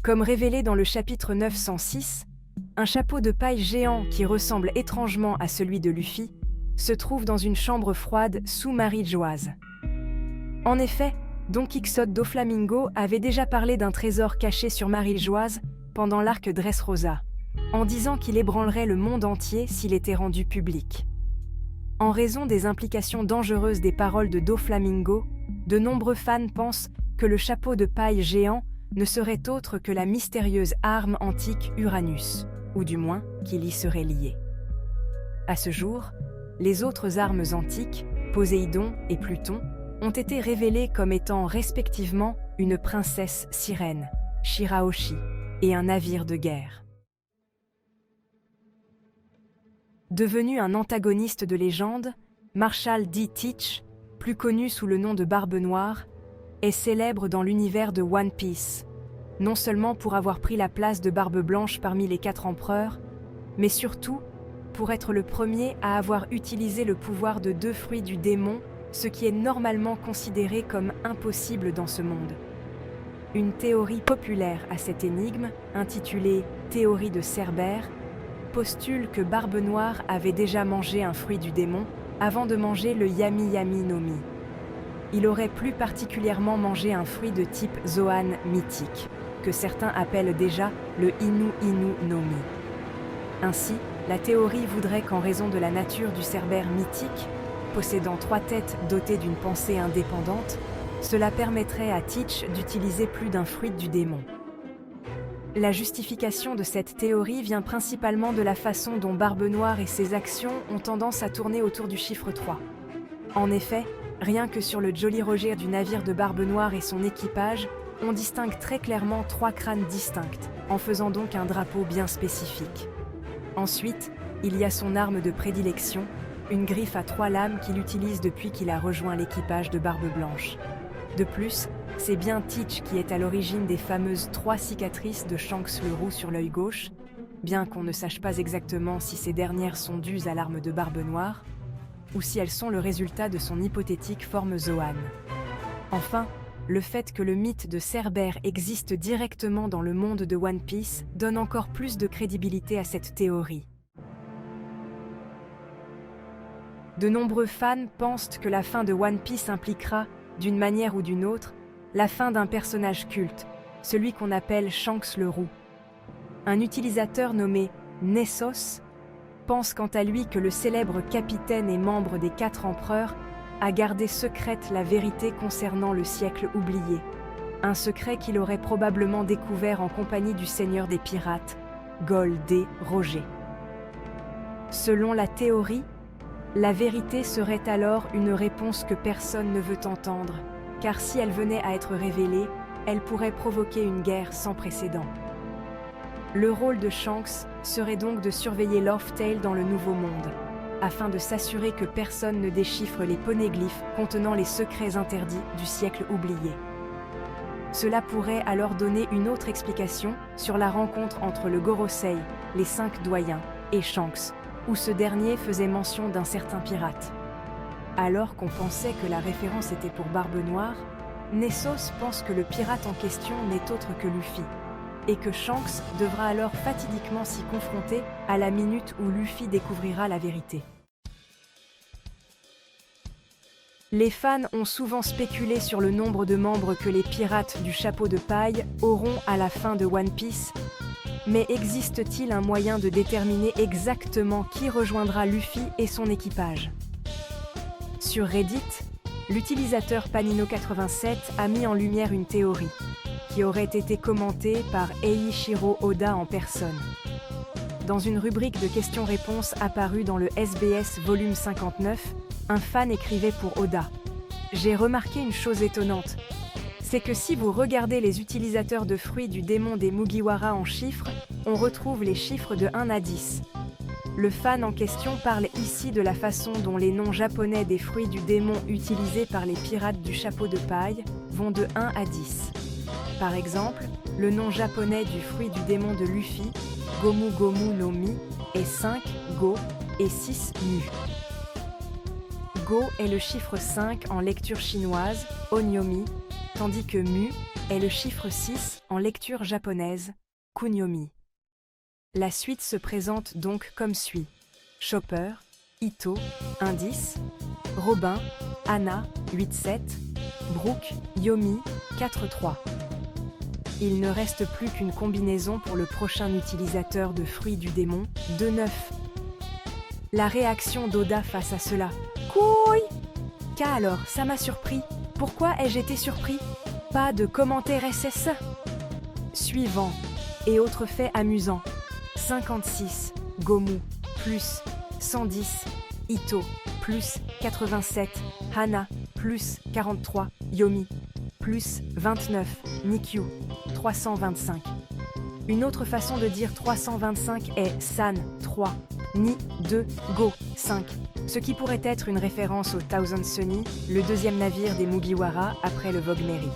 Comme révélé dans le chapitre 906, un chapeau de paille géant qui ressemble étrangement à celui de Luffy se trouve dans une chambre froide sous Marie-Joise. En effet, Don Quichotte Doflamingo avait déjà parlé d'un trésor caché sur Marie-Joise pendant l'arc Dressrosa, en disant qu'il ébranlerait le monde entier s'il était rendu public. En raison des implications dangereuses des paroles de Doflamingo, de nombreux fans pensent que le chapeau de paille géant ne serait autre que la mystérieuse arme antique Uranus, ou du moins qu'il y serait lié. À ce jour, les autres armes antiques, Poséidon et Pluton, ont été révélées comme étant respectivement une princesse sirène, Shirahoshi, et un navire de guerre. Devenu un antagoniste de légende, Marshall D. Teach, plus connu sous le nom de Barbe Noire, est célèbre dans l'univers de One Piece, non seulement pour avoir pris la place de Barbe Blanche parmi les 4 empereurs, mais surtout pour être le premier à avoir utilisé le pouvoir de 2 fruits du démon, ce qui est normalement considéré comme impossible dans ce monde. Une théorie populaire à cette énigme, intitulée « Théorie de Cerbère », postule que Barbe Noire avait déjà mangé un fruit du démon avant de manger le Yami Yami no Mi. Il aurait plus particulièrement mangé un fruit de type Zoan mythique, que certains appellent déjà le Inu Inu no Mi. Ainsi, la théorie voudrait qu'en raison de la nature du Cerbère mythique, possédant 3 têtes dotées d'une pensée indépendante, cela permettrait à Teach d'utiliser plus d'un fruit du démon. La justification de cette théorie vient principalement de la façon dont Barbe Noire et ses actions ont tendance à tourner autour du chiffre 3. En effet, rien que sur le Jolly Roger du navire de Barbe Noire et son équipage, on distingue très clairement 3 crânes distincts, en faisant donc un drapeau bien spécifique. Ensuite, il y a son arme de prédilection, une griffe à 3 lames qu'il utilise depuis qu'il a rejoint l'équipage de Barbe Blanche. De plus, c'est bien Teach qui est à l'origine des fameuses 3 cicatrices de Shanks le Roux sur l'œil gauche, bien qu'on ne sache pas exactement si ces dernières sont dues à l'arme de Barbe Noire, ou si elles sont le résultat de son hypothétique forme Zoan. Enfin, le fait que le mythe de Cerbère existe directement dans le monde de One Piece donne encore plus de crédibilité à cette théorie. De nombreux fans pensent que la fin de One Piece impliquera, d'une manière ou d'une autre, la fin d'un personnage culte, celui qu'on appelle Shanks le Roux. Un utilisateur nommé Nessos pense quant à lui que le célèbre capitaine et membre des 4 empereurs a gardé secrète la vérité concernant le siècle oublié, un secret qu'il aurait probablement découvert en compagnie du seigneur des pirates, Gol D. Roger. Selon la théorie, la vérité serait alors une réponse que personne ne veut entendre, car si elle venait à être révélée, elle pourrait provoquer une guerre sans précédent. Le rôle de Shanks serait donc de surveiller Laugh-Tale dans le Nouveau Monde, afin de s'assurer que personne ne déchiffre les poneglyphes contenant les secrets interdits du siècle oublié. Cela pourrait alors donner une autre explication sur la rencontre entre le Gorosei, les 5 doyens, et Shanks, où ce dernier faisait mention d'un certain pirate. Alors qu'on pensait que la référence était pour Barbe Noire, Nessos pense que le pirate en question n'est autre que Luffy, et que Shanks devra alors fatidiquement s'y confronter à la minute où Luffy découvrira la vérité. Les fans ont souvent spéculé sur le nombre de membres que les pirates du chapeau de paille auront à la fin de One Piece, mais existe-t-il un moyen de déterminer exactement qui rejoindra Luffy et son équipage ? Sur Reddit, l'utilisateur Panino87 a mis en lumière une théorie, qui aurait été commentée par Eiichiro Oda en personne. Dans une rubrique de questions-réponses apparue dans le SBS volume 59, un fan écrivait pour Oda « J'ai remarqué une chose étonnante, c'est que si vous regardez les utilisateurs de fruits du démon des Mugiwara en chiffres, on retrouve les chiffres de 1 à 10. Le fan en question parle ici de la façon dont les noms japonais des fruits du démon utilisés par les pirates du chapeau de paille vont de 1 à 10. Par exemple, le nom japonais du fruit du démon de Luffy, Gomu Gomu no Mi, est 5 Go et 6 Mu. Go est le chiffre 5 en lecture chinoise, Onyomi, tandis que Mu est le chiffre 6 en lecture japonaise, kunyomi. La suite se présente donc comme suit. Chopper, Ito, indice, Robin, Anna, 8-7, Brooke, Yomi, 4-3. Il ne reste plus qu'une combinaison pour le prochain utilisateur de fruits du démon, 2-9. La réaction d'Oda face à cela. Couille! Alors, ça m'a surpris. Pourquoi ai-je été surpris? Pas de commentaire SS. Suivant. Et autres faits amusants. 56, Gomu, plus 110, Ito, plus 87, Hana, plus 43, Yomi, plus 29, Nikyu, 325. Une autre façon de dire 325 est San, 3, Ni, 2, Go, 5, ce qui pourrait être une référence au Thousand Sunny, le deuxième navire des Mugiwara après le Vogue Mary.